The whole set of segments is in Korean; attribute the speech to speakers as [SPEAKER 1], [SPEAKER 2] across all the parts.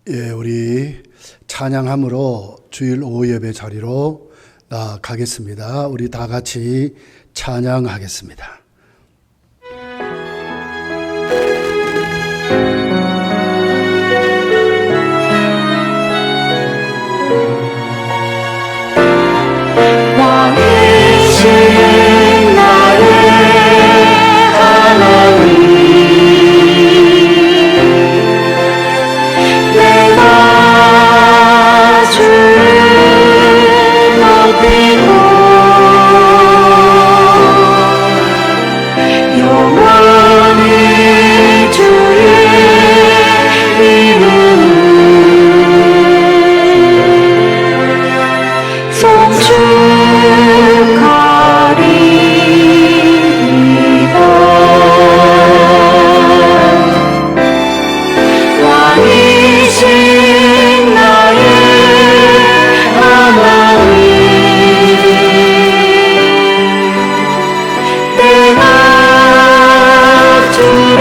[SPEAKER 1] 예, 우리 찬양함으로 주일 오후 예배 자리로 나가겠습니다. 우리 다 같이 찬양하겠습니다.
[SPEAKER 2] 왕이신 나의 하나님, 내가 주를 높이고 영원히 주의 이름을 송축하리이다. 왕이신 나의 하나님, 내가 주를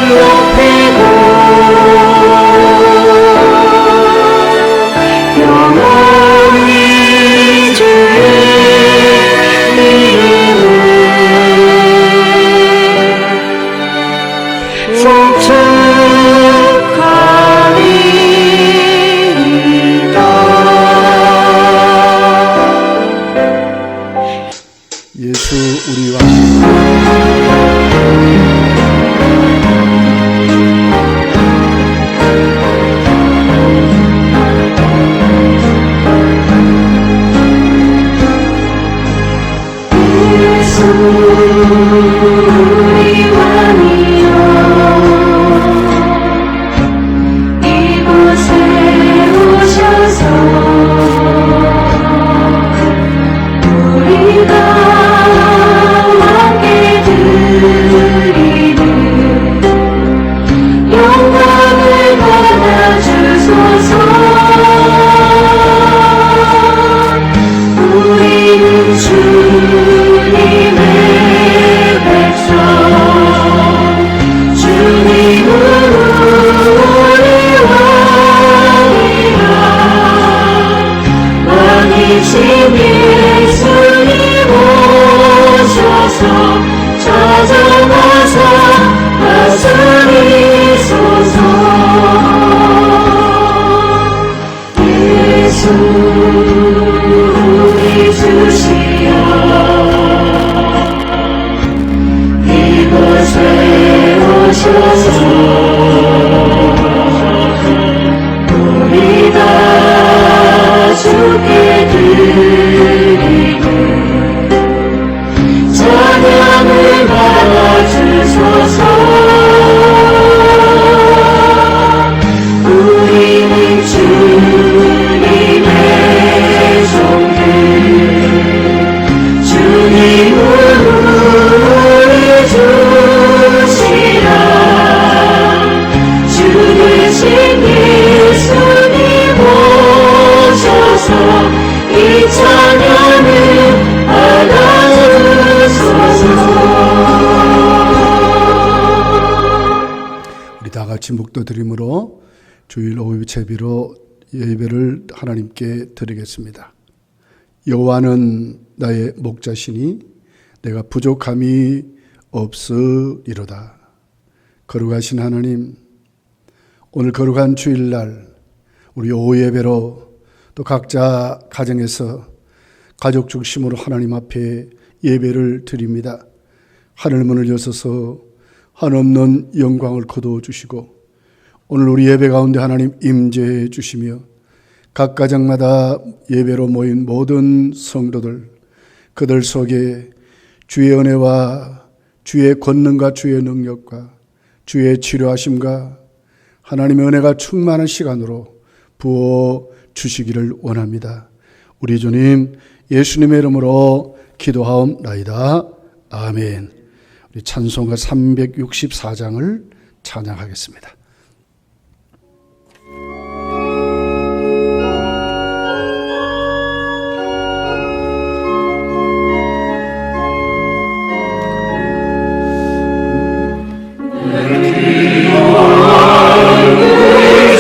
[SPEAKER 2] 높이고 영원히 주의 이름을 송축하리이다.
[SPEAKER 1] 예수 우리 왕
[SPEAKER 2] 예수 우리 왕이여, 이곳에 오셔서 우리가 함께 드리는 영광을 받아주소서. 우리는 주님의 백성, 주님은 우리 왕이라. 왕이신 예수님 오셔서 찾아와서 다스리소서. 예수 우리 주시여, 이곳에 오셔서 우리 다 주께 드리는 찬양을 받아주소서. 우리는 주님의 종들, 주님은 우리 주시라. 주 대신 예수님 오셔서 이 찬양을 받아주소서.
[SPEAKER 1] 우리 다 같이 묵도드림으로 주일 오후 제비로 예배를 하나님께 드리겠습니다. 여호와는 나의 목자시니 내가 부족함이 없으리로다. 거룩하신 하나님, 오늘 거룩한 주일날 우리 오후 예배로 또 각자 가정에서 가족 중심으로 하나님 앞에 예배를 드립니다. 하늘 문을 여셔서 한없는 영광을 거두어주시고 오늘 우리 예배 가운데 하나님 임재해 주시며 각 가정마다 예배로 모인 모든 성도들, 그들 속에 주의 은혜와 주의 권능과 주의 능력과 주의 치료하심과 하나님의 은혜가 충만한 시간으로 부어 주시기를 원합니다. 우리 주님 예수님의 이름으로 기도하옵나이다. 아멘. 우리 찬송가 364장을 찬양하겠습니다.
[SPEAKER 2] 내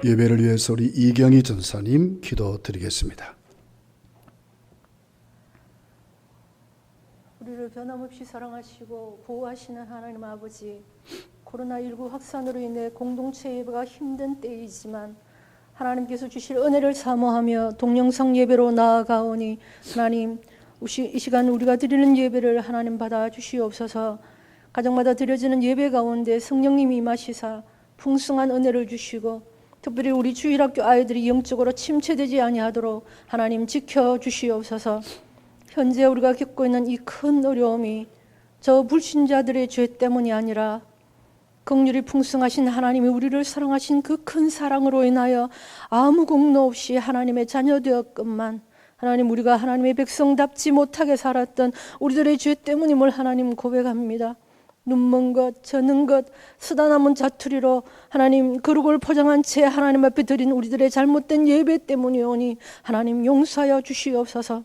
[SPEAKER 1] 예배를 위해서 우리 이경희 전사님 기도드리겠습니다.
[SPEAKER 3] 우리를 변함없이 사랑하시고 보호하시는 하나님 아버지, 코로나19 확산으로 인해 공동체 예배가 힘든 때이지만 하나님께서 주실 은혜를 사모하며 동영상 예배로 나아가오니 하나님, 이 시간 우리가 드리는 예배를 하나님 받아 주시옵소서. 가정마다 드려지는 예배 가운데 성령님이 임하시사 풍성한 은혜를 주시고 특별히 우리 주일학교 아이들이 영적으로 침체되지 아니하도록 하나님 지켜주시옵소서. 현재 우리가 겪고 있는 이 큰 어려움이 저 불신자들의 죄 때문이 아니라 긍휼이 풍성하신 하나님이 우리를 사랑하신 그 큰 사랑으로 인하여 아무 공로 없이 하나님의 자녀되었건만 하나님, 우리가 하나님의 백성답지 못하게 살았던 우리들의 죄 때문임을 하나님 고백합니다. 눈먼 것, 저는 것, 쓰다 남은 자투리로 하나님 거룩을 포장한 채 하나님 앞에 드린 우리들의 잘못된 예배 때문이오니 하나님 용서하여 주시옵소서.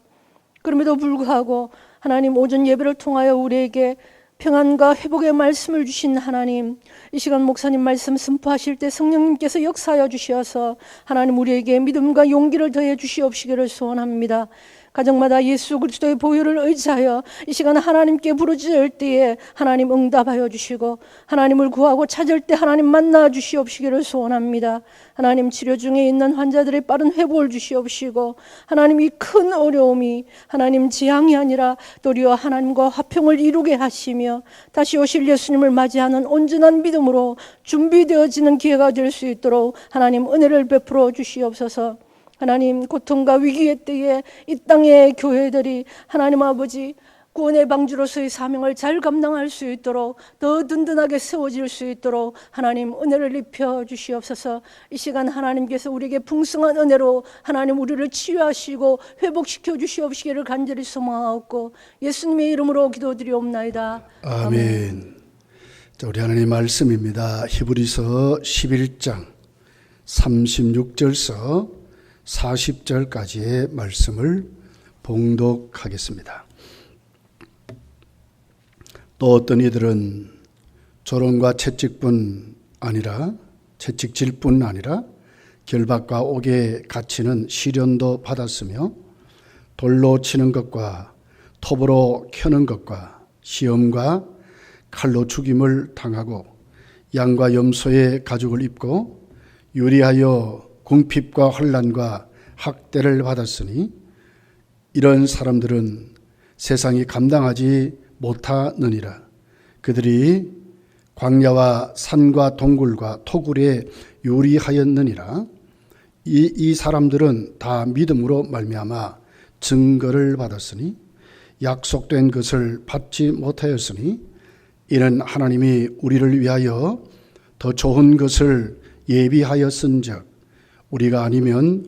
[SPEAKER 3] 그럼에도 불구하고 하나님, 오전 예배를 통하여 우리에게 평안과 회복의 말씀을 주신 하나님, 이 시간 목사님 말씀 선포하실 때 성령님께서 역사하여 주시어서 하나님 우리에게 믿음과 용기를 더해 주시옵시기를 소원합니다. 가정마다 예수 그리스도의 보혈을 의지하여 이 시간 하나님께 부르짖을 때에 하나님 응답하여 주시고 하나님을 구하고 찾을 때 하나님 만나 주시옵시기를 소원합니다. 하나님, 치료 중에 있는 환자들의 빠른 회복을 주시옵시고 하나님, 이 큰 어려움이 하나님 재앙이 아니라 도리어 하나님과 화평을 이루게 하시며 다시 오실 예수님을 맞이하는 온전한 믿음으로 준비되어지는 기회가 될 수 있도록 하나님 은혜를 베풀어 주시옵소서. 하나님, 고통과 위기의 때에 이 땅의 교회들이 하나님 아버지 구원의 방주로서의 사명을 잘 감당할 수 있도록 더 든든하게 세워질 수 있도록 하나님 은혜를 입혀 주시옵소서. 이 시간 하나님께서 우리에게 풍성한 은혜로 하나님 우리를 치유하시고 회복시켜 주시옵시기를 간절히 소망하옵고 예수님의 이름으로 기도드리옵나이다.
[SPEAKER 1] 아멘. 자, 우리 하나님 말씀입니다. 히브리서 11장 36절서 40절까지의 말씀을 봉독하겠습니다. 또 어떤 이들은 조롱과 채찍질 뿐 아니라 결박과 옥에 갇히는 시련도 받았으며 돌로 치는 것과 톱으로 켜는 것과 시험과 칼로 죽임을 당하고 양과 염소의 가죽을 입고 유리하여 궁핍과 환난과 학대를 받았으니 이런 사람들은 세상이 감당하지 못하느니라. 그들이 광야와 산과 동굴과 토굴에 유리하였느니라. 이 사람들은 다 믿음으로 말미암아 증거를 받았으니 약속된 것을 받지 못하였으니 이는 하나님이 우리를 위하여 더 좋은 것을 예비하였은즉 우리가 아니면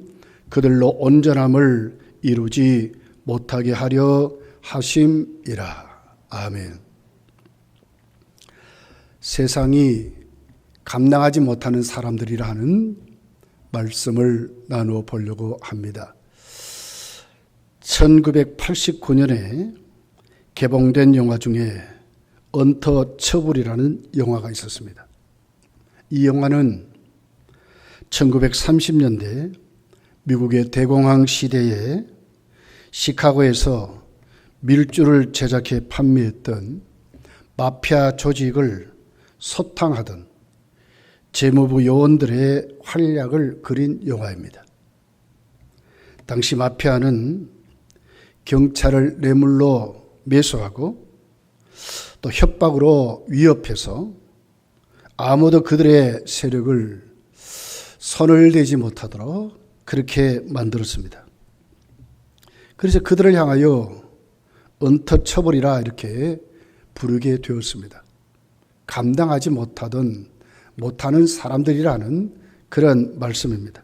[SPEAKER 1] 그들로 온전함을 이루지 못하게 하려 하심이라. 아멘. 세상이 감당하지 못하는 사람들이라는 말씀을 나누어 보려고 합니다. 1989년에 개봉된 영화 중에 언터처블이라는 영화가 있었습니다. 이 영화는 1930년대 미국의 대공황 시대에 시카고에서 밀주를 제작해 판매했던 마피아 조직을 소탕하던 재무부 요원들의 활약을 그린 영화입니다. 당시 마피아는 경찰을 뇌물로 매수하고 또 협박으로 위협해서 아무도 그들의 세력을 손을 대지 못하도록 그렇게 만들었습니다. 그래서 그들을 향하여 언터처블이라 이렇게 부르게 되었습니다. 감당하지 못하는 사람들이라는 그런 말씀입니다.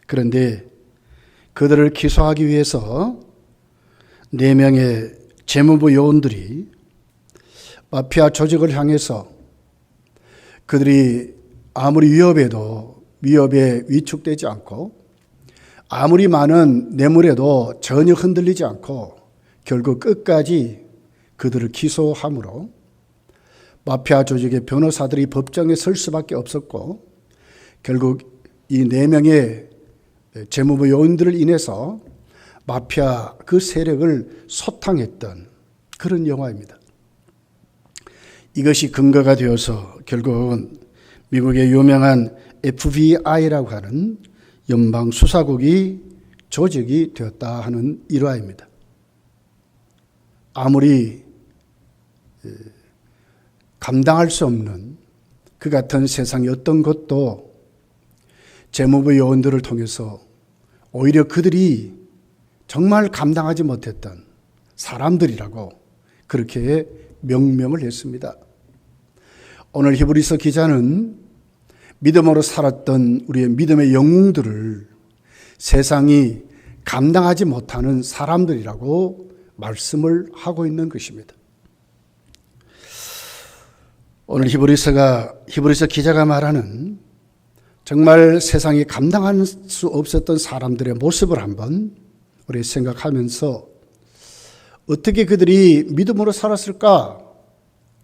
[SPEAKER 1] 그런데 그들을 기소하기 위해서 4명의 재무부 요원들이 마피아 조직을 향해서 그들이 아무리 위협해도 위협에 위축되지 않고 아무리 많은 뇌물에도 전혀 흔들리지 않고 결국 끝까지 그들을 기소함으로 마피아 조직의 변호사들이 법정에 설 수밖에 없었고 결국 이 4명의 재무부 요원들을 인해서 마피아 그 세력을 소탕했던 그런 영화입니다. 이것이 근거가 되어서 결국은 미국의 유명한 FBI라고 하는 연방수사국이 조직이 되었다 하는 일화입니다. 아무리 감당할 수 없는 그 같은 세상의 어떤 것도 재무부 요원들을 통해서 오히려 그들이 정말 감당하지 못했던 사람들이라고 그렇게 명명을 했습니다. 오늘 히브리서 기자는 믿음으로 살았던 우리의 믿음의 영웅들을 세상이 감당하지 못하는 사람들이라고 말씀을 하고 있는 것입니다. 오늘 히브리서 기자가 말하는 정말 세상이 감당할 수 없었던 사람들의 모습을 한번 우리 생각하면서 어떻게 그들이 믿음으로 살았을까?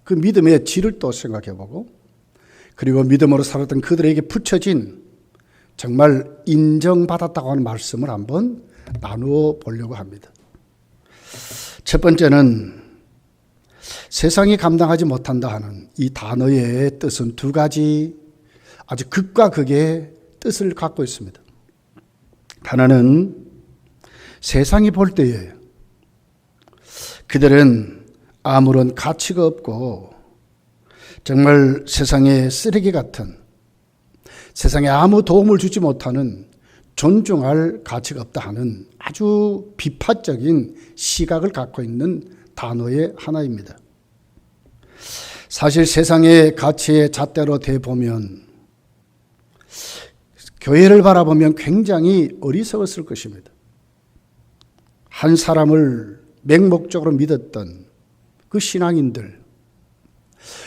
[SPEAKER 1] 그 믿음의 질을 또 생각해보고 그리고 믿음으로 살았던 그들에게 붙여진 정말 인정받았다고 하는 말씀을 한번 나누어 보려고 합니다. 첫 번째는 세상이 감당하지 못한다 하는 이 단어의 뜻은 2가지 아주 극과 극의 뜻을 갖고 있습니다. 하나는 세상이 볼 때에 그들은 아무런 가치가 없고 정말 세상의 쓰레기 같은 세상에 아무 도움을 주지 못하는 존중할 가치가 없다 하는 아주 비판적인 시각을 갖고 있는 단어의 하나입니다. 사실 세상의 가치의 잣대로 대보면 교회를 바라보면 굉장히 어리석었을 것입니다. 한 사람을 맹목적으로 믿었던 그 신앙인들,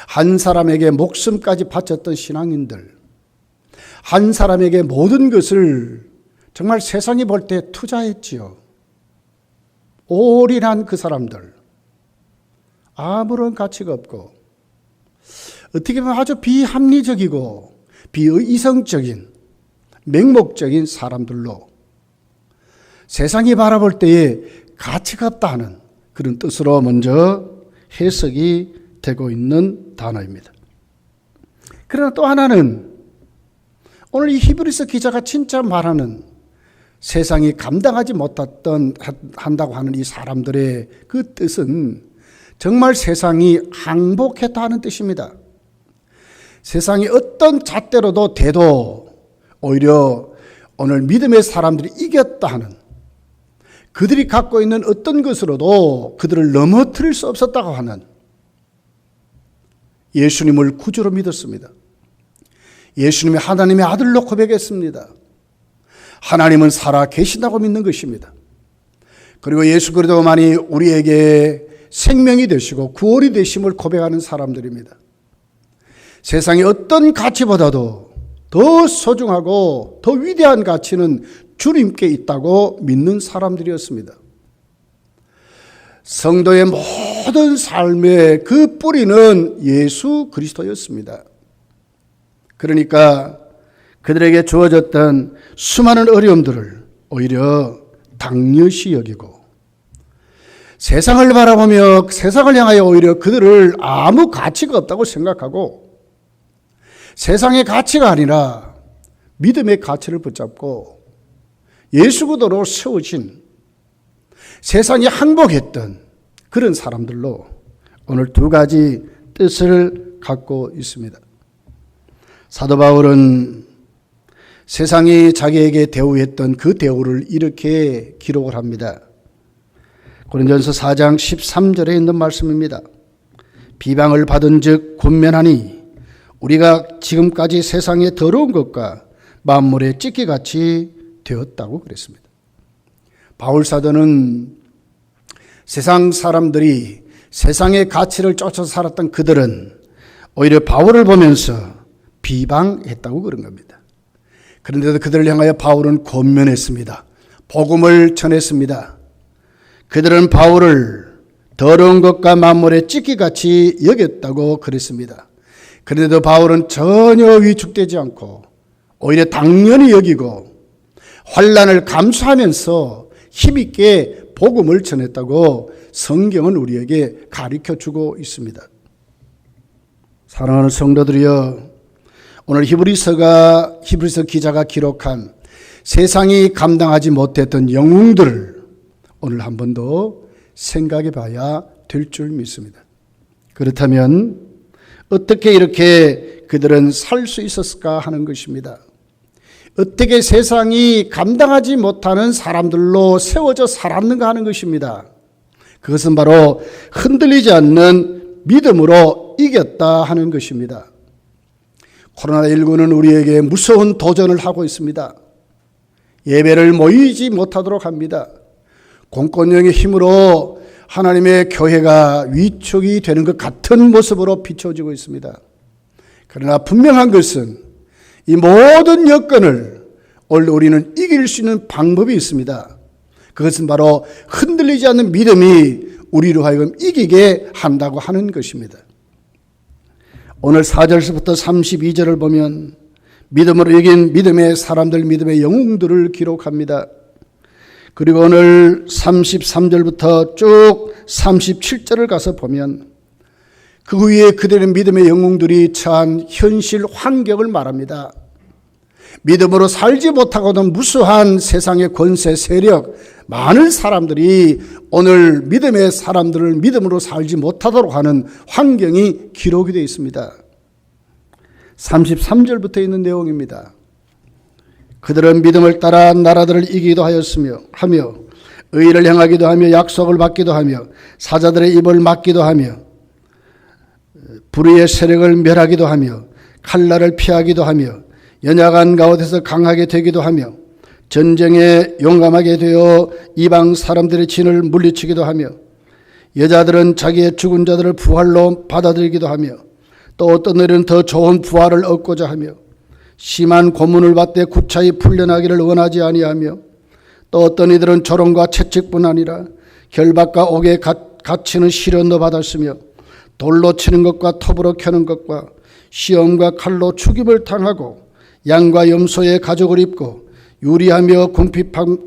[SPEAKER 1] 한 사람에게 목숨까지 바쳤던 신앙인들, 한 사람에게 모든 것을 정말 세상이 볼 때 투자했지요. 올인한 그 사람들, 아무런 가치가 없고 어떻게 보면 아주 비합리적이고 비이성적인 맹목적인 사람들로 세상이 바라볼 때에 가치가 없다 하는 그런 뜻으로 먼저 해석이 되고 있는 단어입니다. 그러나 또 하나는 오늘 이 히브리서 기자가 진짜 말하는 세상이 감당하지 한다고 하는 이 사람들의 그 뜻은 정말 세상이 항복했다 하는 뜻입니다. 세상이 어떤 잣대로도 대도 오히려 오늘 믿음의 사람들이 이겼다 하는, 그들이 갖고 있는 어떤 것으로도 그들을 넘어뜨릴 수 없었다고 하는 예수님을 구주로 믿었습니다. 예수님이 하나님의 아들로 고백했습니다. 하나님은 살아 계신다고 믿는 것입니다. 그리고 예수 그리스도만이 우리에게 생명이 되시고 구원이 되심을 고백하는 사람들입니다. 세상의 어떤 가치보다도 더 소중하고 더 위대한 가치는 주님께 있다고 믿는 사람들이었습니다. 성도의 모든 삶의 그 뿌리는 예수 그리스도였습니다. 그러니까 그들에게 주어졌던 수많은 어려움들을 오히려 당연시 여기고, 세상을 바라보며 세상을 향하여 오히려 그들을 아무 가치가 없다고 생각하고, 세상의 가치가 아니라 믿음의 가치를 붙잡고 예수 그리스도로 세우신, 세상이 항복했던 그런 사람들로 오늘 두 가지 뜻을 갖고 있습니다. 사도 바울은 세상이 자기에게 대우했던 그 대우를 이렇게 기록을 합니다. 고린도전서 4장 13절에 있는 말씀입니다. 비방을 받은 즉 권면하니 우리가 지금까지 세상의 더러운 것과 만물의 찢기같이 되었다고 그랬습니다. 바울 사도는 세상 사람들이 세상의 가치를 쫓아서 살았던 그들은 오히려 바울을 보면서 비방했다고 그런 겁니다. 그런데도 그들을 향하여 바울은 권면했습니다. 복음을 전했습니다. 그들은 바울을 더러운 것과 만물의 찢기같이 여겼다고 그랬습니다. 그런데도 바울은 전혀 위축되지 않고 오히려 당연히 여기고 환난을 감수하면서 힘있게 복음을 전했다고 성경은 우리에게 가르쳐주고 있습니다. 사랑하는 성도들이여, 오늘 히브리서 기자가 기록한 세상이 감당하지 못했던 영웅들을 오늘 한 번 더 생각해 봐야 될 줄 믿습니다. 그렇다면 어떻게 이렇게 그들은 살 수 있었을까 하는 것입니다. 어떻게 세상이 감당하지 못하는 사람들로 세워져 살았는가 하는 것입니다. 그것은 바로 흔들리지 않는 믿음으로 이겼다 하는 것입니다. 코로나19는 우리에게 무서운 도전을 하고 있습니다. 예배를 모이지 못하도록 합니다. 공권력의 힘으로 하나님의 교회가 위축이 되는 것 같은 모습으로 비춰지고 있습니다. 그러나 분명한 것은 이 모든 여건을 오늘 우리는 이길 수 있는 방법이 있습니다. 그것은 바로 흔들리지 않는 믿음이 우리로 하여금 이기게 한다고 하는 것입니다. 오늘 4절부터 32절을 보면 믿음으로 이긴 믿음의 사람들, 믿음의 영웅들을 기록합니다. 그리고 오늘 33절부터 쭉 37절을 가서 보면 그 위에 그들의 믿음의 영웅들이 처한 현실 환경을 말합니다. 믿음으로 살지 못하고는 무수한 세상의 권세, 세력, 많은 사람들이 오늘 믿음의 사람들을 믿음으로 살지 못하도록 하는 환경이 기록이 되어 있습니다. 33절부터 있는 내용입니다. 그들은 믿음을 따라 나라들을 이기기도 하며 의를 행하기도 하며 약속을 받기도 하며 사자들의 입을 막기도 하며 불의의 세력을 멸하기도 하며 칼날을 피하기도 하며 연약한 가운데서 강하게 되기도 하며 전쟁에 용감하게 되어 이방 사람들의 진을 물리치기도 하며 여자들은 자기의 죽은 자들을 부활로 받아들이기도 하며 또 어떤 일은 더 좋은 부활을 얻고자 하며 심한 고문을 받되 구차히 풀려나기를 원하지 아니하며 또 어떤 이들은 조롱과 채찍뿐 아니라 결박과 옥에 갇히는 시련도 받았으며 돌로 치는 것과 톱으로 켜는 것과 시험과 칼로 죽임을 당하고 양과 염소의 가죽을 입고 유리하며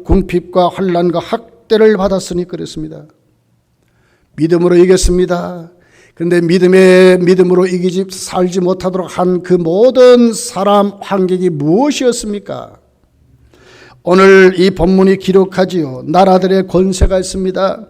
[SPEAKER 1] 궁핍과 환난과 학대를 받았으니 그랬습니다. 믿음으로 이겼습니다. 그런데 믿음으로 이기지 살지 못하도록 한 그 모든 사람 환경이 무엇이었습니까? 오늘 이 본문이 기록하지요. 나라들의 권세가 있습니다.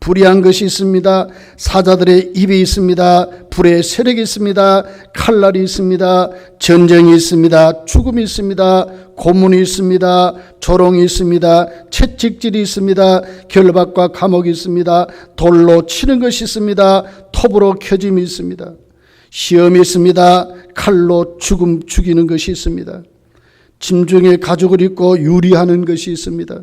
[SPEAKER 1] 불의한 것이 있습니다. 사자들의 입이 있습니다. 불의 세력이 있습니다. 칼날이 있습니다. 전쟁이 있습니다. 죽음이 있습니다. 고문이 있습니다. 조롱이 있습니다. 채찍질이 있습니다. 결박과 감옥이 있습니다. 돌로 치는 것이 있습니다. 톱으로 켜짐이 있습니다. 시험이 있습니다. 칼로 죽이는 것이 있습니다. 짐승의 가죽을 입고 유리하는 것이 있습니다.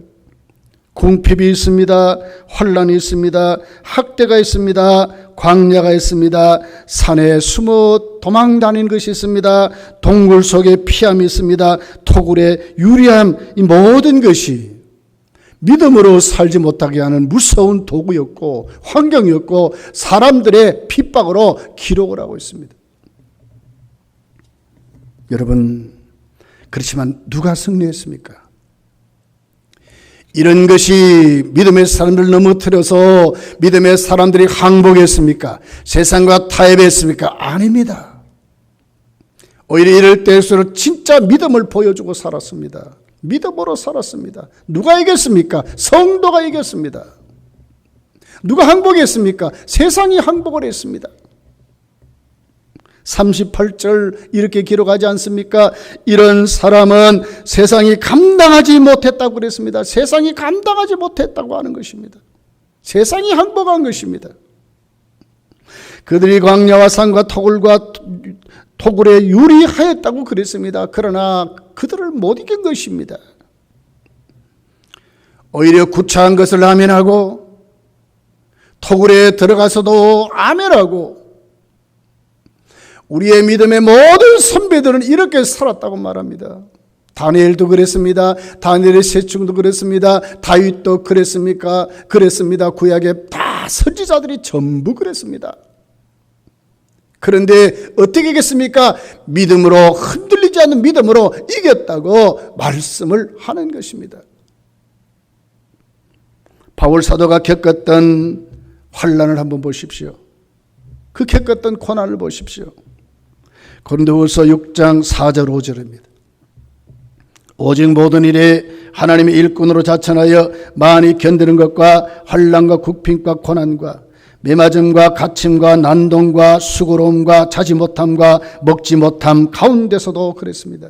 [SPEAKER 1] 궁핍이 있습니다. 환란이 있습니다. 학대가 있습니다. 광야가 있습니다. 산에 숨어 도망다니는 것이 있습니다. 동굴 속에 피함이 있습니다. 토굴에 유리함, 이 모든 것이 믿음으로 살지 못하게 하는 무서운 도구였고 환경이었고 사람들의 핍박으로 기록을 하고 있습니다. 여러분, 그렇지만 누가 승리했습니까? 이런 것이 믿음의 사람들을 넘어뜨려서 믿음의 사람들이 항복했습니까? 세상과 타협했습니까? 아닙니다. 오히려 이럴 때일수록 진짜 믿음을 보여주고 살았습니다. 믿음으로 살았습니다. 누가 이겼습니까? 성도가 이겼습니다. 누가 항복했습니까? 세상이 항복을 했습니다. 38절 이렇게 기록하지 않습니까? 이런 사람은 세상이 감당하지 못했다고 그랬습니다. 세상이 감당하지 못했다고 하는 것입니다. 세상이 항복한 것입니다. 그들이 광야와 산과 토굴에 유리하였다고 그랬습니다. 그러나 그들을 못 이긴 것입니다. 오히려 구차한 것을 아멘하고 토굴에 들어가서도 아멘하고 우리의 믿음의 모든 선배들은 이렇게 살았다고 말합니다. 다니엘도 그랬습니다. 다니엘의 세충도 그랬습니다. 다윗도 그랬습니까? 그랬습니다. 구약의 다 선지자들이 전부 그랬습니다. 그런데 어떻게 이겼습니까? 믿음으로, 흔들리지 않는 믿음으로 이겼다고 말씀을 하는 것입니다. 바울 사도가 겪었던 환난을 한번 보십시오. 그 겪었던 고난을 보십시오. 고린도후서 6장 4절 5절입니다. 오직 모든 일에 하나님의 일꾼으로 자천하여 많이 견디는 것과 환난과 국핑과 고난과 매맞음과 갇힘과 난동과 수고로움과 자지 못함과 먹지 못함 가운데서도 그랬습니다.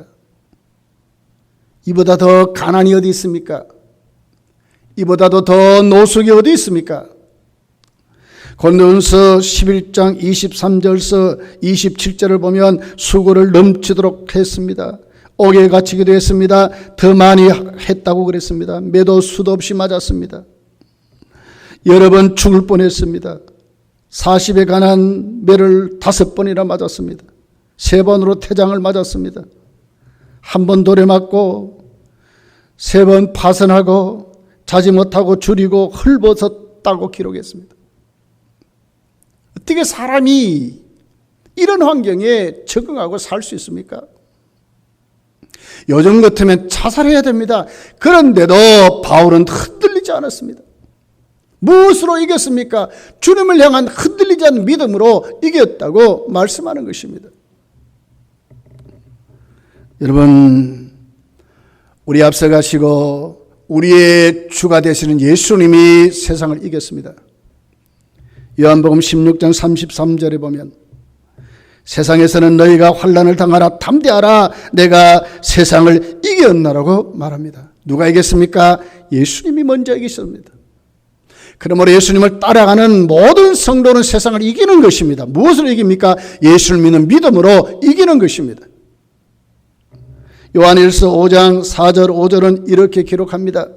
[SPEAKER 1] 이보다 더 가난이 어디 있습니까? 이보다도 더 노숙이 어디 있습니까? 고린도전서 11장 23절서 27절을 보면 수고를 넘치도록 했습니다. 옥에 갇히기도 했습니다. 더 많이 했다고 그랬습니다. 매도 수도 없이 맞았습니다. 여러 번 죽을 뻔했습니다. 40에 관한 매를 5번이나 맞았습니다. 3번으로 태장을 맞았습니다. 1번 돌에 맞고 3번 파선하고 자지 못하고 줄이고 헐벗었다고 기록했습니다. 어떻게 사람이 이런 환경에 적응하고 살 수 있습니까? 요즘 같으면 자살해야 됩니다. 그런데도 바울은 흔들리지 않았습니다. 무엇으로 이겼습니까? 주님을 향한 흔들리지 않는 믿음으로 이겼다고 말씀하는 것입니다. 여러분, 우리 앞서가시고 우리의 주가 되시는 예수님이 세상을 이겼습니다. 요한복음 16장 33절에 보면 세상에서는 너희가 환난을 당하라 담대하라 내가 세상을 이겼나라고 말합니다. 누가 이겼습니까? 예수님이 먼저 이기셨습니다. 그러므로 예수님을 따라가는 모든 성도는 세상을 이기는 것입니다. 무엇으로 이깁니까? 예수를 믿는 믿음으로 이기는 것입니다. 요한일서 5장 4절 5절은 이렇게 기록합니다.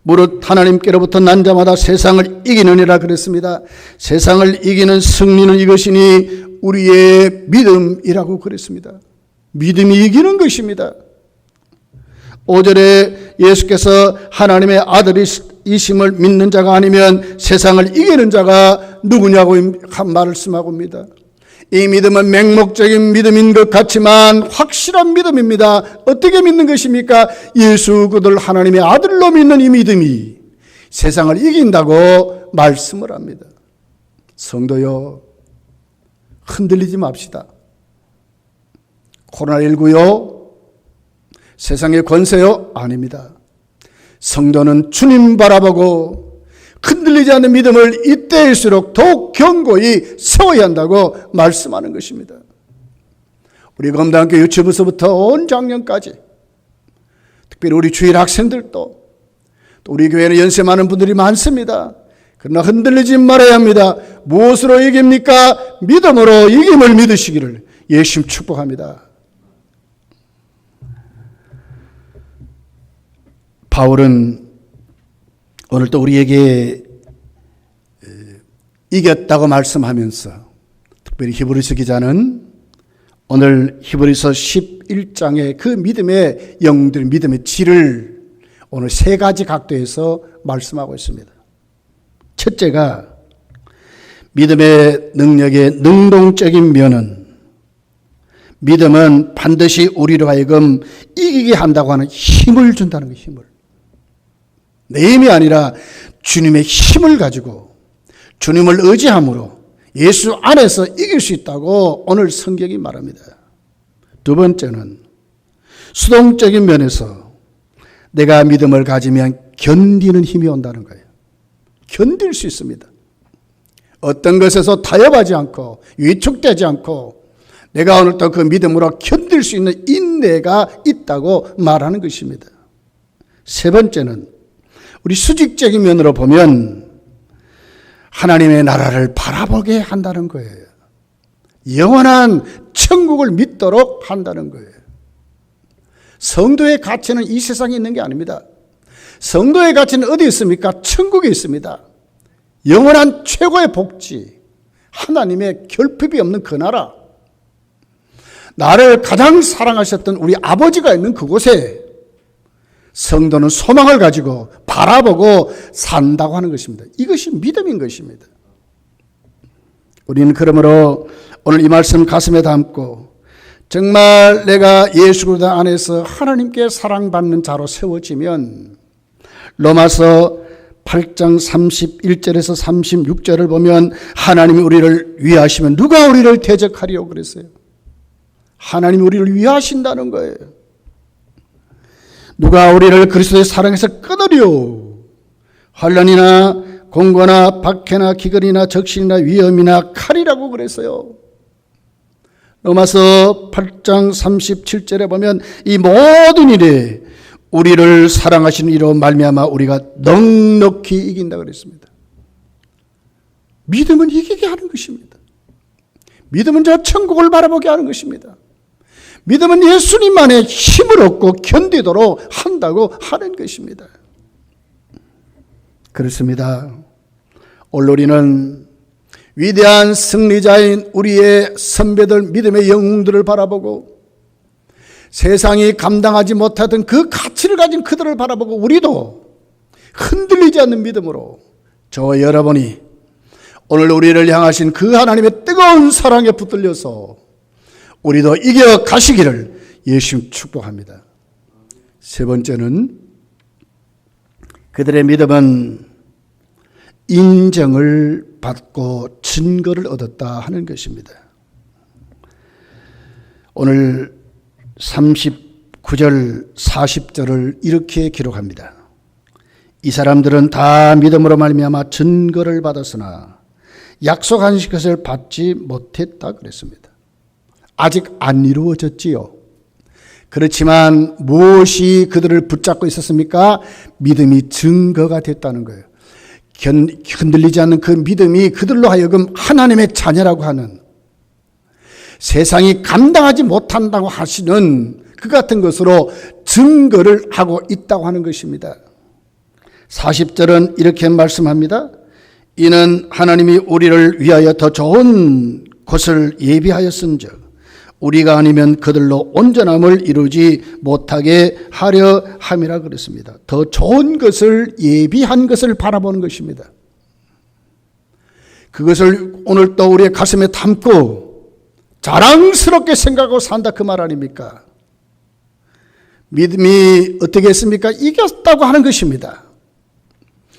[SPEAKER 1] 무릇 하나님께로부터 난 자마다 세상을 이기느니라 그랬습니다. 세상을 이기는 승리는 이것이니 우리의 믿음이라고 그랬습니다. 믿음이 이기는 것입니다. 5절에 예수께서 하나님의 아들이심을 믿는 자가 아니면 세상을 이기는 자가 누구냐고 말씀하고 있습니다. 이 믿음은 맹목적인 믿음인 것 같지만 확실한 믿음입니다. 어떻게 믿는 것입니까? 예수 그들 하나님의 아들로 믿는 이 믿음이 세상을 이긴다고 말씀을 합니다. 성도요, 흔들리지 맙시다. 코로나19요, 세상의 권세요? 아닙니다. 성도는 주님 바라보고 흔들리지 흔들리지 않는 믿음을 이때일수록 더욱 견고히 세워야 한다고 말씀하는 것입니다. 우리 검단교 유치부서부터 온 작년까지, 특별히 우리 주일 학생들도, 또 우리 교회는 연세 많은 분들이 많습니다. 그러나 흔들리지 말아야 합니다. 무엇으로 이깁니까? 믿음으로 이김을 믿으시기를 예수님 축복합니다. 바울은 오늘 또 우리에게 이겼다고 말씀하면서, 특별히 히브리서 기자는 오늘 히브리서 11장의 그 믿음의 영들, 믿음의 질을 오늘 세 가지 각도에서 말씀하고 있습니다. 첫째가 믿음의 능력의 능동적인 면은, 믿음은 반드시 우리로 하여금 이기게 한다고 하는 힘을 준다는 거예요. 힘을. 내 힘이 아니라 주님의 힘을 가지고 주님을 의지함으로 예수 안에서 이길 수 있다고 오늘 성경이 말합니다. 두 번째는 수동적인 면에서 내가 믿음을 가지면 견디는 힘이 온다는 거예요. 견딜 수 있습니다. 어떤 것에서 타협하지 않고 위축되지 않고 내가 오늘 또 그 믿음으로 견딜 수 있는 인내가 있다고 말하는 것입니다. 세 번째는 우리 수직적인 면으로 보면 하나님의 나라를 바라보게 한다는 거예요. 영원한 천국을 믿도록 한다는 거예요. 성도의 가치는 이 세상에 있는 게 아닙니다. 성도의 가치는 어디 있습니까? 천국에 있습니다. 영원한 최고의 복지, 하나님의 결핍이 없는 그 나라, 나를 가장 사랑하셨던 우리 아버지가 있는 그곳에 성도는 소망을 가지고 바라보고 산다고 하는 것입니다. 이것이 믿음인 것입니다. 우리는 그러므로 오늘 이 말씀 가슴에 담고 정말 내가 예수 그리스도 안에서 하나님께 사랑받는 자로 세워지면, 로마서 8장 31절에서 36절을 보면 하나님이 우리를 위하시면 누가 우리를 대적하리요 그랬어요. 하나님이 우리를 위하신다는 거예요. 누가 우리를 그리스도의 사랑에서 끊으리요? 환난이나 공고나 박해나 기근이나 적신이나 위험이나 칼이라고 그랬어요. 로마서 8장 37절에 보면 이 모든 일에 우리를 사랑하시는 이로 말미암아 우리가 넉넉히 이긴다 그랬습니다. 믿음은 이기게 하는 것입니다. 믿음은 저 천국을 바라보게 하는 것입니다. 믿음은 예수님만의 힘을 얻고 견디도록 한다고 하는 것입니다. 그렇습니다. 오늘 우리는 위대한 승리자인 우리의 선배들, 믿음의 영웅들을 바라보고 세상이 감당하지 못하던 그 가치를 가진 그들을 바라보고 우리도 흔들리지 않는 믿음으로 저와 여러분이 오늘 우리를 향하신 그 하나님의 뜨거운 사랑에 붙들려서 우리도 이겨 가시기를 예수님 축복합니다. 세 번째는 그들의 믿음은 인정을 받고 증거를 얻었다 하는 것입니다. 오늘 39절 40절을 이렇게 기록합니다. 이 사람들은 다 믿음으로 말미암아 증거를 받았으나 약속한 것을 받지 못했다 그랬습니다. 아직 안 이루어졌지요. 그렇지만 무엇이 그들을 붙잡고 있었습니까? 믿음이 증거가 됐다는 거예요. 흔들리지 않는 그 믿음이 그들로 하여금 하나님의 자녀라고 하는, 세상이 감당하지 못한다고 하시는 그 같은 것으로 증거를 하고 있다고 하는 것입니다. 40절은 이렇게 말씀합니다. 이는 하나님이 우리를 위하여 더 좋은 곳을 예비하였은즉 우리가 아니면 그들로 온전함을 이루지 못하게 하려 함이라 그랬습니다. 더 좋은 것을 예비한 것을 바라보는 것입니다. 그것을 오늘 또 우리의 가슴에 담고 자랑스럽게 생각하고 산다 그 말 아닙니까? 믿음이 어떻게 했습니까? 이겼다고 하는 것입니다.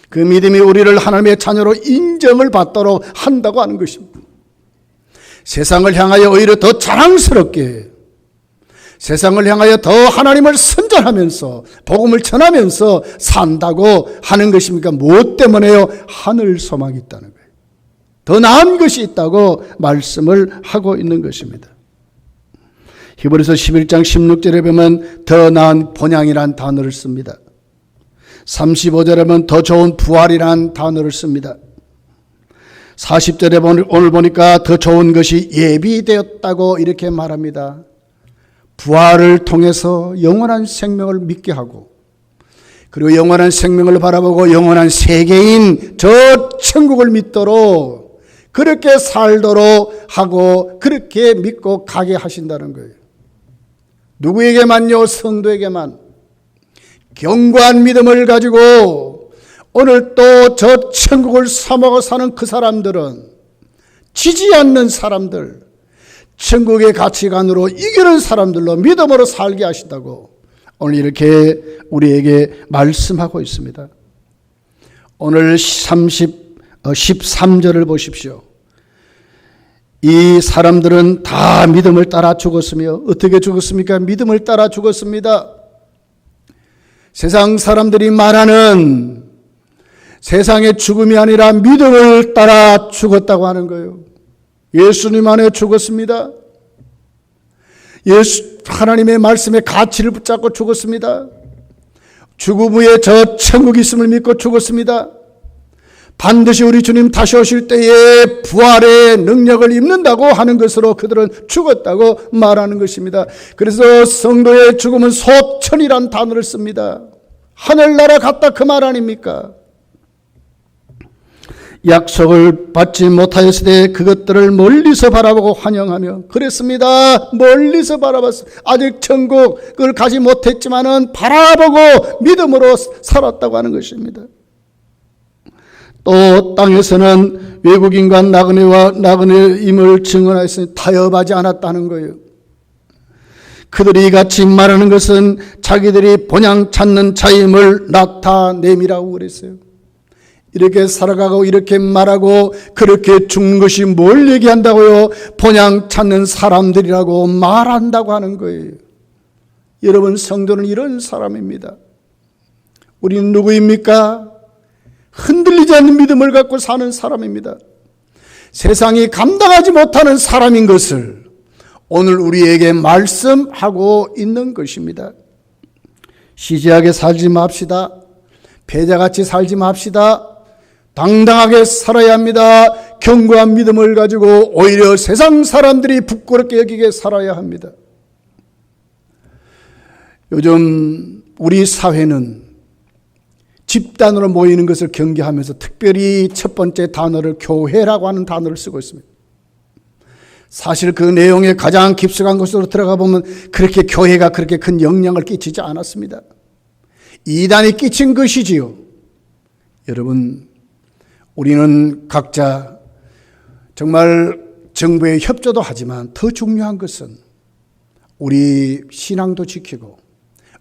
[SPEAKER 1] 그 믿음이 우리를 하나님의 자녀로 인정을 받도록 한다고 하는 것입니다. 세상을 향하여 오히려 더 자랑스럽게 세상을 향하여 더 하나님을 선전하면서 복음을 전하면서 산다고 하는 것입니까? 무엇 때문에요? 하늘 소망이 있다는 거예요. 더 나은 것이 있다고 말씀을 하고 있는 것입니다. 히브리서 11장 16절에 보면 더 나은 본향이라는 단어를 씁니다. 35절에 보면 더 좋은 부활이라는 단어를 씁니다. 40절에 오늘 보니까 더 좋은 것이 예비되었다고 이렇게 말합니다. 부활을 통해서 영원한 생명을 믿게 하고, 그리고 영원한 생명을 바라보고 영원한 세계인 저 천국을 믿도록 그렇게 살도록 하고 그렇게 믿고 가게 하신다는 거예요. 누구에게만요? 성도에게만. 견고한 믿음을 가지고 오늘 또 저 천국을 사모하고 사는 그 사람들은, 지지 않는 사람들, 천국의 가치관으로 이기는 사람들로 믿음으로 살게 하신다고 오늘 이렇게 우리에게 말씀하고 있습니다. 오늘 13절을 보십시오. 이 사람들은 다 믿음을 따라 죽었으며, 어떻게 죽었습니까? 믿음을 따라 죽었습니다. 세상 사람들이 말하는 세상의 죽음이 아니라 믿음을 따라 죽었다고 하는 거예요. 예수님 안에 죽었습니다. 하나님의 말씀의 가치를 붙잡고 죽었습니다. 죽음 후에 저 천국이 있음을 믿고 죽었습니다. 반드시 우리 주님 다시 오실 때에 부활의 능력을 입는다고 하는 것으로 그들은 죽었다고 말하는 것입니다. 그래서 성도의 죽음은 소천이란 단어를 씁니다. 하늘나라 갔다 그 말 아닙니까? 약속을 받지 못하였을 때 그것들을 멀리서 바라보고 환영하며, 그랬습니다. 멀리서 바라봤어. 아직 천국을 가지 못했지만은 바라보고 믿음으로 살았다고 하는 것입니다. 또 땅에서는 외국인과 나그네임을 증언하였으니 타협하지 않았다는 거예요. 그들이 같이 말하는 것은 자기들이 본향 찾는 자임을 나타냄이라고 그랬어요. 이렇게 살아가고 이렇게 말하고 그렇게 죽는 것이 뭘 얘기한다고요? 본향 찾는 사람들이라고 말한다고 하는 거예요. 여러분, 성도는 이런 사람입니다. 우리는 누구입니까? 흔들리지 않는 믿음을 갖고 사는 사람입니다. 세상이 감당하지 못하는 사람인 것을 오늘 우리에게 말씀하고 있는 것입니다. 시시하게 살지 맙시다. 패자같이 살지 맙시다. 당당하게 살아야 합니다. 견고한 믿음을 가지고 오히려 세상 사람들이 부끄럽게 여기게 살아야 합니다. 요즘 우리 사회는 집단으로 모이는 것을 경계하면서 특별히 첫 번째 단어를 교회라고 하는 단어를 쓰고 있습니다. 사실 그 내용에 가장 깊숙한 곳으로 들어가 보면 그렇게 교회가 그렇게 큰 영향을 끼치지 않았습니다. 이단이 끼친 것이지요. 여러분, 우리는 각자 정말 정부의 협조도 하지만 더 중요한 것은 우리 신앙도 지키고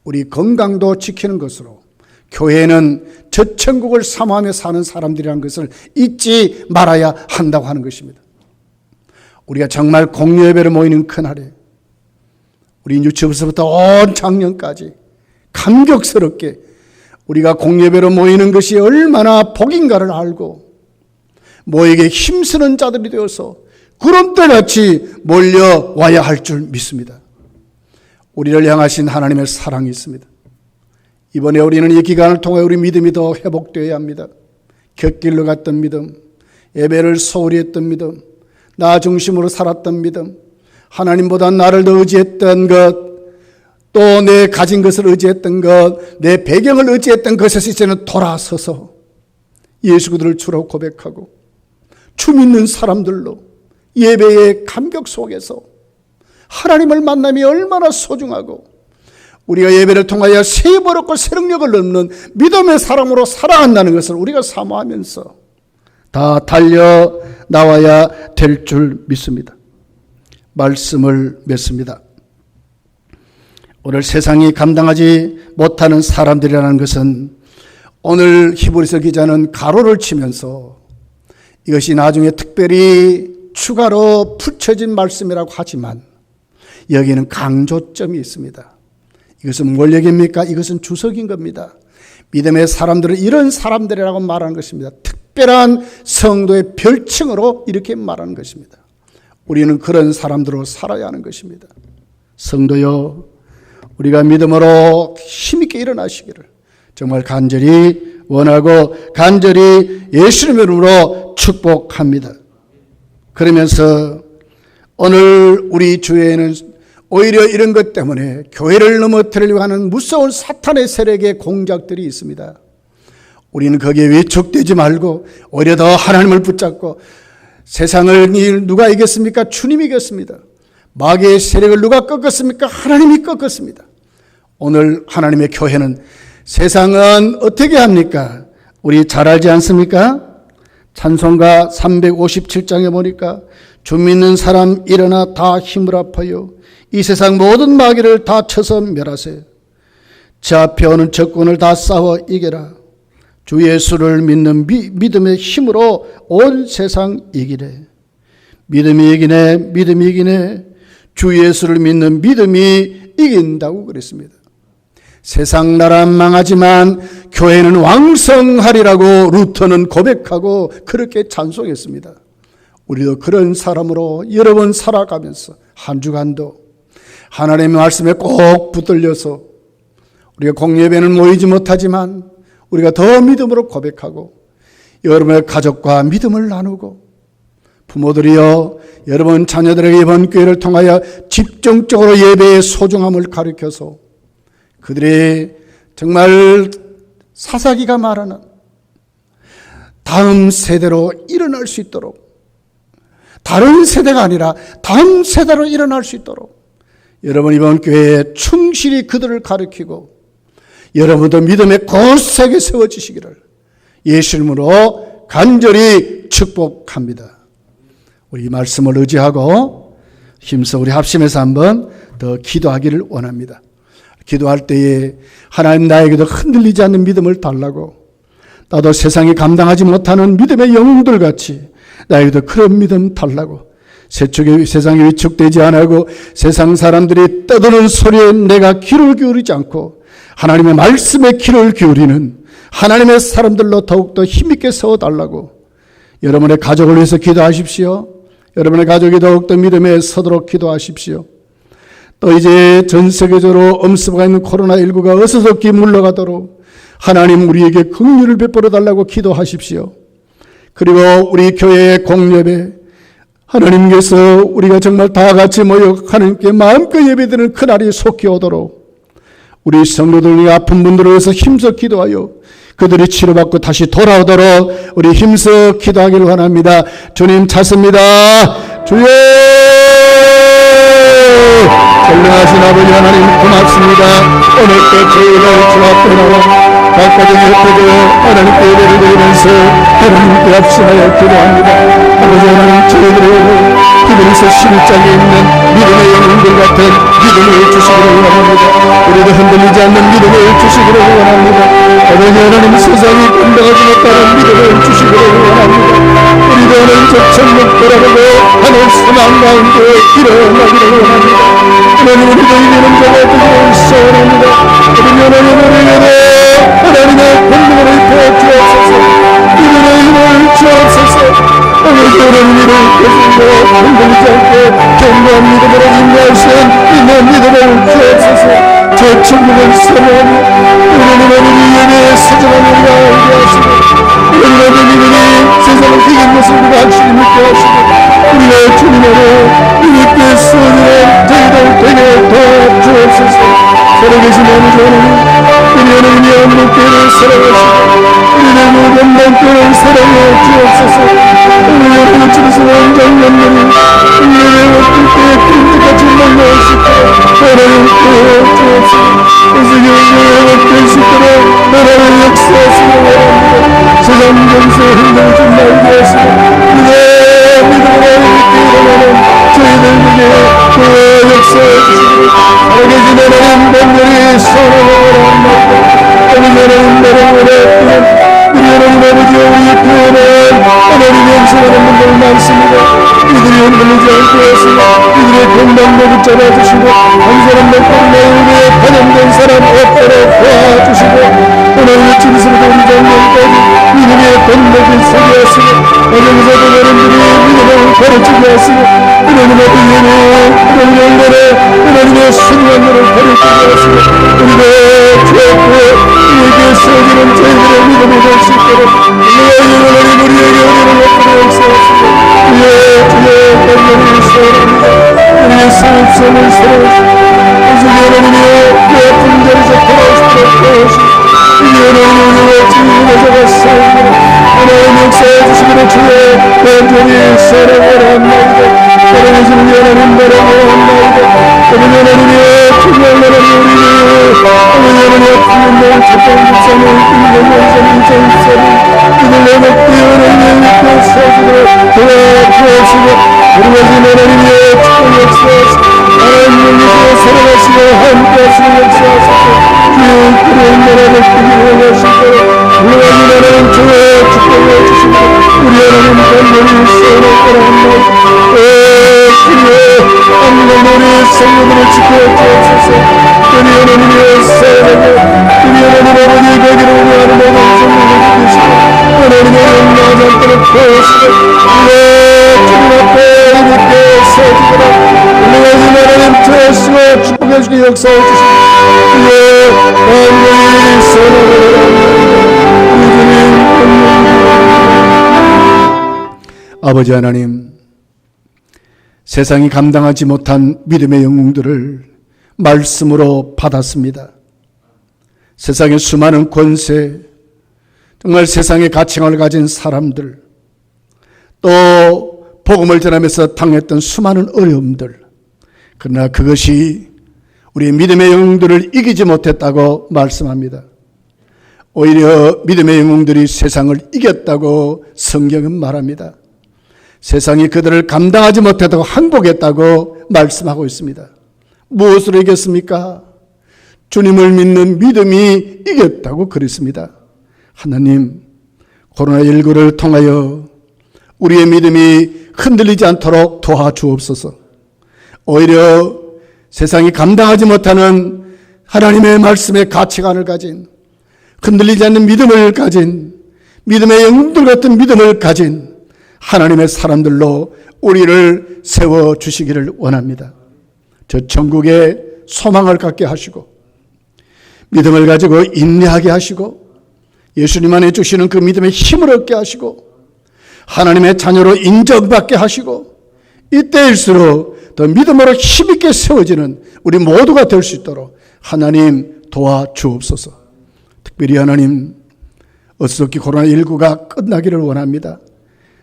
[SPEAKER 1] 우리 건강도 지키는 것으로 교회는 저 천국을 사모하며 사는 사람들이라는 것을 잊지 말아야 한다고 하는 것입니다. 우리가 정말 공예배를 모이는 그날에 우리 유치부서부터 온 작년까지 감격스럽게 우리가 공예배로 모이는 것이 얼마나 복인가를 알고 모에게 힘쓰는 자들이 되어서 구름대같이 몰려와야 할 줄 믿습니다. 우리를 향하신 하나님의 사랑이 있습니다. 이번에 우리는 이 기간을 통해 우리 믿음이 더 회복되어야 합니다. 곁길로 갔던 믿음, 예배를 소홀히 했던 믿음, 나 중심으로 살았던 믿음, 하나님보다 나를 더 의지했던 것, 또 내 가진 것을 의지했던 것, 내 배경을 의지했던 것에서 이제는 돌아서서 예수 그들을 주로 고백하고 주 믿는 사람들로 예배의 감격 속에서 하나님을 만남이 얼마나 소중하고 우리가 예배를 통하여 새버릇고 새능력을 넘는 믿음의 사람으로 살아간다는 것을 우리가 사모하면서 다 달려 나와야 될 줄 믿습니다. 말씀을 맺습니다. 오늘 세상이 감당하지 못하는 사람들이라는 것은 오늘 히브리서 기자는 가로를 치면서 이것이 나중에 특별히 추가로 붙여진 말씀이라고 하지만 여기는 강조점이 있습니다. 이것은 뭘 얘기입니까? 이것은 주석인 겁니다. 믿음의 사람들은 이런 사람들이라고 말하는 것입니다. 특별한 성도의 별칭으로 이렇게 말하는 것입니다. 우리는 그런 사람들로 살아야 하는 것입니다. 성도여, 우리가 믿음으로 힘있게 일어나시기를 정말 간절히 원하고 간절히 예수님의 이름으로 축복합니다. 그러면서 오늘 우리 주위에는 오히려 이런 것 때문에 교회를 넘어뜨리려고 하는 무서운 사탄의 세력의 공작들이 있습니다. 우리는 거기에 위축되지 말고 오히려 더 하나님을 붙잡고, 세상을 누가 이겼습니까? 주님이 이겼습니다. 마귀의 세력을 누가 꺾었습니까? 하나님이 꺾었습니다. 오늘 하나님의 교회는, 세상은 어떻게 합니까? 우리 잘 알지 않습니까? 찬송가 357장에 보니까 주 믿는 사람 일어나 다 힘을 합하여 이 세상 모든 마귀를 다 쳐서 멸하세. 저 앞에 오는 적군을 다 싸워 이겨라. 주 예수를 믿는 믿음의 힘으로 온 세상 이기래. 믿음이 이기네, 믿음이 이기네. 주 예수를 믿는 믿음이 이긴다고 그랬습니다. 세상 나라 망하지만 교회는 왕성하리라고 루터는 고백하고 그렇게 찬송했습니다. 우리도 그런 사람으로 여러 번 살아가면서 한 주간도 하나님의 말씀에 꼭 붙들려서, 우리가 공예배는 모이지 못하지만 우리가 더 믿음으로 고백하고 여러분의 가족과 믿음을 나누고, 부모들이여 여러분 자녀들에게 이번 교회를 통하여 집중적으로 예배의 소중함을 가르쳐서 그들이 정말 사사기가 말하는 다음 세대로 일어날 수 있도록, 다른 세대가 아니라 다음 세대로 일어날 수 있도록 여러분 이번 교회에 충실히 그들을 가르치고 여러분도 믿음의 굳세게 세워지시기를 예수 이름으로 간절히 축복합니다. 우리 이 말씀을 의지하고 힘써 우리 합심해서 한번 더 기도하기를 원합니다. 기도할 때에 하나님 나에게도 흔들리지 않는 믿음을 달라고, 나도 세상이 감당하지 못하는 믿음의 영웅들 같이 나에게도 그런 믿음 달라고, 세상에 위축되지 않고 세상 사람들이 떠드는 소리에 내가 귀를 기울이지 않고 하나님의 말씀에 귀를 기울이는 하나님의 사람들로 더욱더 힘있게 세워달라고, 여러분의 가족을 위해서 기도하십시오. 여러분의 가족이 더욱더 믿음에 서도록 기도하십시오. 또 이제 전 세계적으로 엄습가 있는 코로나19가 어서속히 물러가도록 하나님 우리에게 긍휼을 베풀어 달라고 기도하십시오. 그리고 우리 교회의 공예배, 하나님께서 우리가 정말 다 같이 모여 하나님께 마음껏 예배드리는 그날이 속히 오도록 우리 성도들이 아픈 분들을 위해서 힘써 기도하여 그들이 치료받고 다시 돌아오도록 우리 힘써 기도하기를 원합니다. 주님 찾습니다. 주여! 전능하신 아버지 하나님 고맙습니다. 오늘도 저희를 주 앞에 나와 각 가정에 흩어져 하나님께 예배를 드리면서 하나님께 합심하여 기도합니다. 아버지 하나님, 저희들에게 그들에서 심장에 있는 믿음의 영웅들 같은 믿음을 주시기를 원합니다. 우리도 흔들리지 않는 믿음을 주시기를 원합니다. 아버지 하나님, 세상이 감당하지 못하는 믿음을 주시기를 원합니다. 우리도 오늘 적천목 돌아보고 하늘 소망 가운데 일어나기를 원합니다. 하나님, 우리도 이기는 자가 되기를 소원합니다. 우리 하나님, 우리에게 하나님의 권능을 입혀 주옵소서. 믿음의 힘을 주옵소서. 오늘도 하나님 일을 계시고 흔들리지 않고 견고한 믿음으로 인도하신 있는 믿음을 주옵소서. 저 천국을 사모하며 우리는 우리 예배의 사정을 알게 하시고, 우리는 믿음이 세상을 이긴 것을 우리가 확실히 믿게 하시고, 우리가 주님으로 우리께 소원한 저희들 되게 도와주옵소서. 살아계신 아버지 하나님, 우리 하나님이 한국교회를 사랑하시고 우리는 모든 만교를 사랑해 주옵소서. 우리 하나님 주께서 원장님들이 우리의 어떤 때에 그림같이 만나실 때 하나님 도와주옵소서. 그래서 교회에 어떤 시도로 하나님 역사하시기 원합니다. 세상 정세에 흔들지 말게 하시고 우리의 믿음으로 이렇게 일어나는 저희들에게 역사해 주시고, 살아계신 하나님 간절히 소원합니다. 아버지 하나님, 나를 원하시는 우리 하나님 아버지, 우리 교회를 하나님 영생하는 분들 많습니다. 이들이 흔들리지 않게 하시고 이들의 건강도 붙잡아주시고 한 사람도 코로나19에 감염된 사람 없도록 도와주시고 하나님의 진실도 우리 장면까지 믿음의 건너길 서게 하시고 가정에서도 여러분들이 믿음을 가르치게 하시고 하나님의 의회를 하나님의 영광에 하나님의 순간들을 가르치게 하시고 우리가 주었고 우리에게 세워지는 저희들의 믿음이 될 수 있도록 하나님 우리에게 은혜를 베풀어 역사하시고 주의 권능을 세워옵니다. 우리의 사업성을 세워주시고 오직 하나님이여 그 아픈 자리에서 돌아오시도록 도와주시고 하나님의 주님에서가 세우고 하나님 역사해 주시기를 주의 간절히 사랑하옵나이다. 사랑하시는 하나님 바라옵나이다. 아버지 하나님의 주의 하나님 우리를 아버지 하나님 아픈 날 첫번 목사님 이번 목사님 전사님 이들 내놓고 하나님의 믿고 사시도록 도와주시고 우리가 하나님의 축복 역사하시고 하나님의 사랑하시고 함께하시고 역사하시고 주의 그런 나라를 크게 원하시도록 우리가 하나님 주의 축복을 주시고 우리 하나님 간절히 세우는 거라옵나이다. 주의 하나님 우리 성령을 지켜 주옵소서. 우리 하나님의 사랑을 우리 하나님 아버지 거기로 우리 하나님 성령을 주시고 하나님의 영광을 않도록 도우시고 주님 앞에 이렇게 서주거라 우리가 하나님 주시고 축복해 주시고 역사해 주시고 간절히 사랑하라 아버지 하나님 세상이 감당하지 못한 믿음의 영웅들을 말씀으로 받았습니다. 세상의 수많은 권세, 정말 세상의 가치관을 가진 사람들, 또 복음을 전하면서 당했던 수많은 어려움들, 그러나 그것이 우리 믿음의 영웅들을 이기지 못했다고 말씀합니다. 오히려 믿음의 영웅들이 세상을 이겼다고 성경은 말합니다. 세상이 그들을 감당하지 못했다고 항복했다고 말씀하고 있습니다. 무엇으로 이겼습니까? 주님을 믿는 믿음이 이겼다고 그랬습니다. 하나님, 코로나19를 통하여 우리의 믿음이 흔들리지 않도록 도와주옵소서. 오히려 세상이 감당하지 못하는 하나님의 말씀의 가치관을 가진 흔들리지 않는 믿음을 가진 믿음의 영웅들 같은 믿음을 가진 하나님의 사람들로 우리를 세워주시기를 원합니다. 저 천국에 소망을 갖게 하시고 믿음을 가지고 인내하게 하시고 예수님 안에 주시는 그 믿음의 힘을 얻게 하시고 하나님의 자녀로 인정받게 하시고 이때일수록 더 믿음으로 힘있게 세워지는 우리 모두가 될 수 있도록 하나님 도와주옵소서. 특별히 하나님 어떻게 코로나19가 끝나기를 원합니다.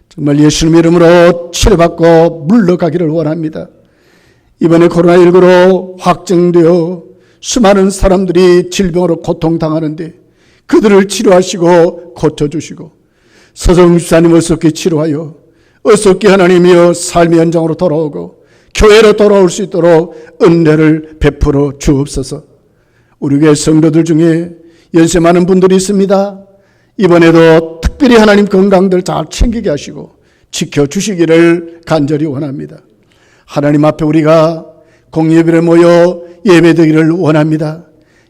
[SPEAKER 1] 정말 예수님 이름으로 치료받고 물러가기를 원합니다. 이번에 코로나19로 확정되어 수많은 사람들이 질병으로 고통당하는데 그들을 치료하시고 고쳐주시고 서정 집사님 어떻게 치료하여 어떻게 하나님이여 삶의 현장으로 돌아오고 교회로 돌아올 수 있도록 은혜를 베풀어 주옵소서. 우리 교회 성도들 중에 연세 많은 분들이 있습니다. 이번에도 특별히 하나님 건강들 잘 챙기게 하시고 지켜주시기를 간절히 원합니다. 하나님 앞에 우리가 공예배를 모여 예배드리기를 원합니다.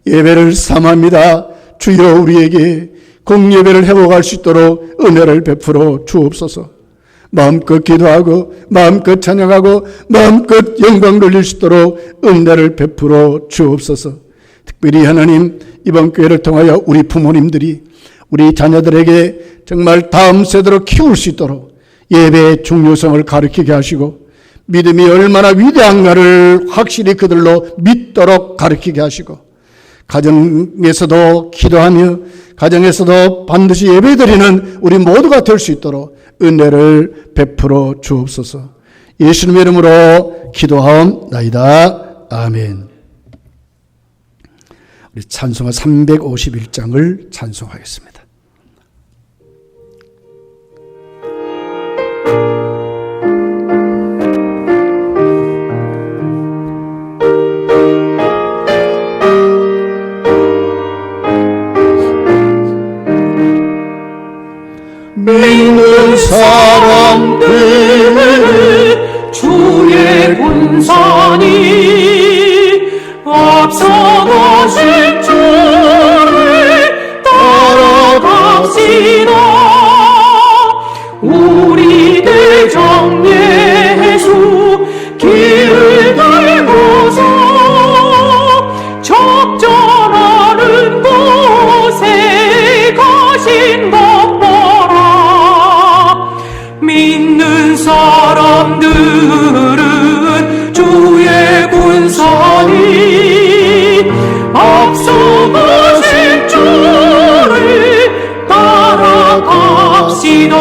[SPEAKER 1] 예배를 사모합니다. 주여 우리에게 공예배를 회복할 수 있도록 은혜를 베풀어 주옵소서. 마음껏 기도하고 마음껏 찬양하고 마음껏 영광 돌릴 수 있도록 은혜를 베풀어 주옵소서. 특별히 하나님 이번 교회를 통하여 우리 부모님들이 우리 자녀들에게 정말 다음 세대로 키울 수 있도록 예배의 중요성을 가르치게 하시고 믿음이 얼마나 위대한가를 확실히 그들로 믿도록 가르치게 하시고 가정에서도 기도하며 가정에서도 반드시 예배드리는 우리 모두가 될 수 있도록 은혜를 베풀어 주옵소서. 예수님 이름으로 기도하옵나이다. 아멘. 우리 찬송가 351장을 찬송하겠습니다.
[SPEAKER 2] 믿는 사람들은 주의 군선이 앞서가신 주를 따라갑시다. 우리 대장 예수 길을 들고서 적절하는 곳에 가신 것 보라. 믿는 사람들은 주의 군선이 앞서가신 주를 따라갑시다.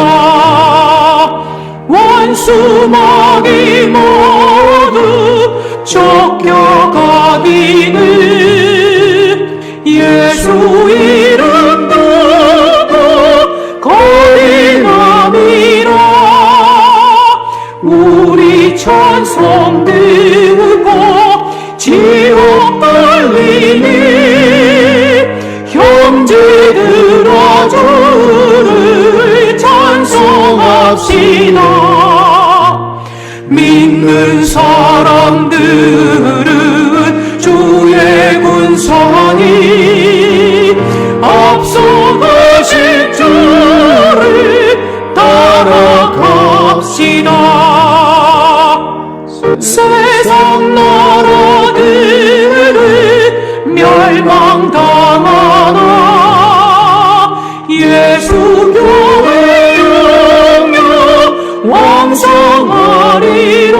[SPEAKER 2] 원수마귀 모두 쫓겨가기는 예수 이름 두고 거리감이라. 우리 찬송 듣고 지옥 달리니 형제들아 주를 찬송합시다. 믿는 사람들은 주의 군선이 앞서가신 주를 따라갑시다. 세상 나라들은 멸망당하나 예수 교회 영영 왕성하리라.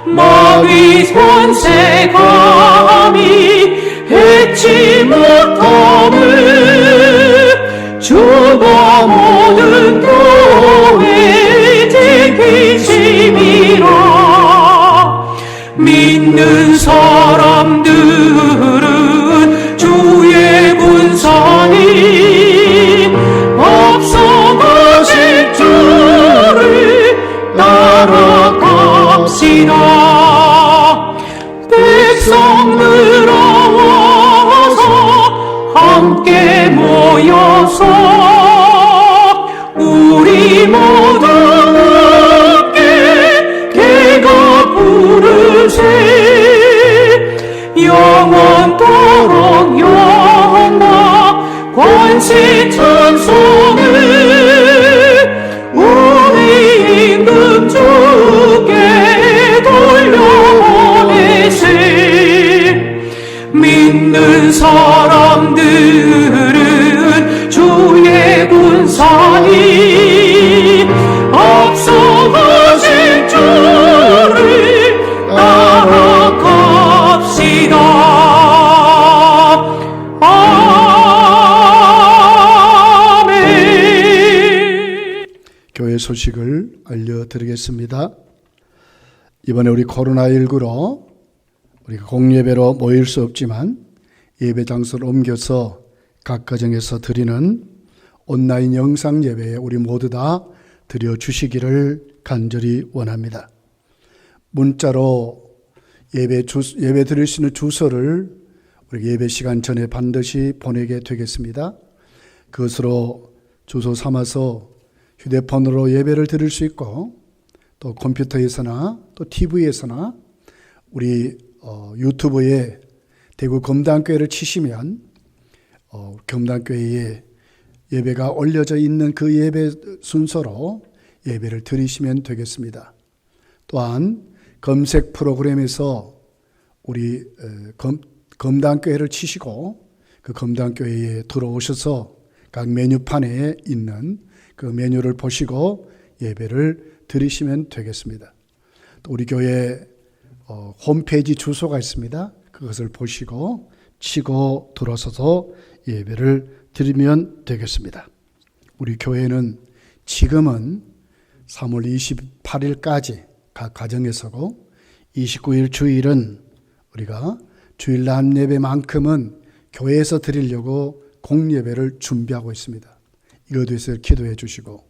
[SPEAKER 2] 마귀 권세 감히 해치 못함을 주가 모든 교회 지키심이라. 믿는 사람들은 주의 군선이 앞서가신 주를 따라갑시다. 백성들아 와서 함께 모여서 우리 모두 함께 개가 부르세. 영원토록 영광 권세 찬송을 우리 임금 주께 돌려보내세. 믿는 사람들은 주의 군선이 앞서가신 주를 따라갑시다. 아멘.
[SPEAKER 1] 교회 소식을 알려드리겠습니다. 이번에 우리 코로나19로 우리가 공예배로 모일 수 없지만 예배 장소를 옮겨서 각 가정에서 드리는 온라인 영상 예배에 우리 모두 다 드려주시기를 간절히 원합니다. 문자로 예배 드릴 수 있는 주소를 우리 예배 시간 전에 반드시 보내게 되겠습니다. 그것으로 주소 삼아서 휴대폰으로 예배를 드릴 수 있고 또 컴퓨터에서나 또 TV에서나 우리 유튜브에 대구 검단교회를 치시면 검단교회에 예배가 올려져 있는 그 예배 순서로 예배를 드리시면 되겠습니다. 또한 검색 프로그램에서 우리 검단교회를 치시고 그 검단교회에 들어오셔서 각 메뉴판에 있는 그 메뉴를 보시고 예배를 드리시면 되겠습니다. 또 우리 교회 홈페이지 주소가 있습니다. 그것을 보시고 치고 들어서서 예배를 드리면 되겠습니다. 우리 교회는 지금은 3월 28일까지 각 가정에서고 29일 주일은 우리가 주일 낮 예배만큼은 교회에서 드리려고 공예배를 준비하고 있습니다. 이것에 대해서 기도해 주시고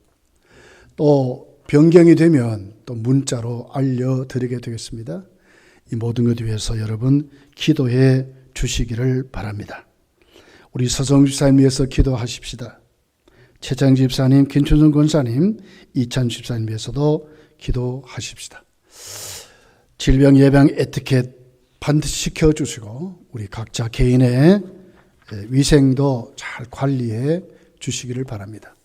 [SPEAKER 1] 또 변경이 되면 또 문자로 알려드리게 되겠습니다. 이 모든 것 위해서 여러분 기도해 주시기를 바랍니다. 우리 서성주 사님 위해서 기도하십시다. 최장 집사님, 김춘성 권사님, 이찬 집사님 위해서도 기도하십시다. 질병 예방 에티켓 반드시 지켜주시고 우리 각자 개인의 위생도 잘 관리해 주시기를 바랍니다.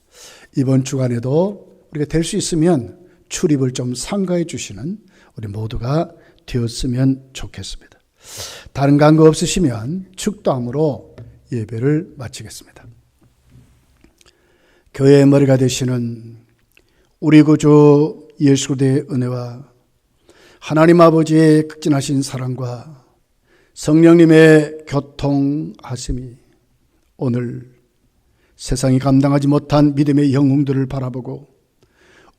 [SPEAKER 1] 이번 주간에도 우리가 될 수 있으면 출입을 좀 삼가해 주시는 우리 모두가 되었으면 좋겠습니다. 다른 간구 없으시면 축도함으로 예배를 마치겠습니다. 교회의 머리가 되시는 우리 구주 예수 그리스도의 은혜와 하나님 아버지의 극진하신 사랑과 성령님의 교통하심이 오늘 세상이 감당하지 못한 믿음의 영웅들을 바라보고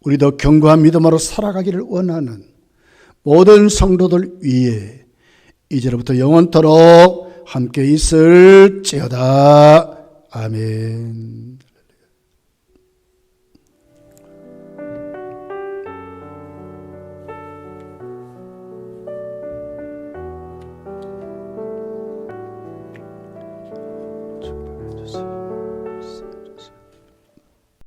[SPEAKER 1] 우리도 견고한 믿음으로 살아가기를 원하는 모든 성도들 위에 이제로부터 영원토록 함께 있을지어다. 아멘.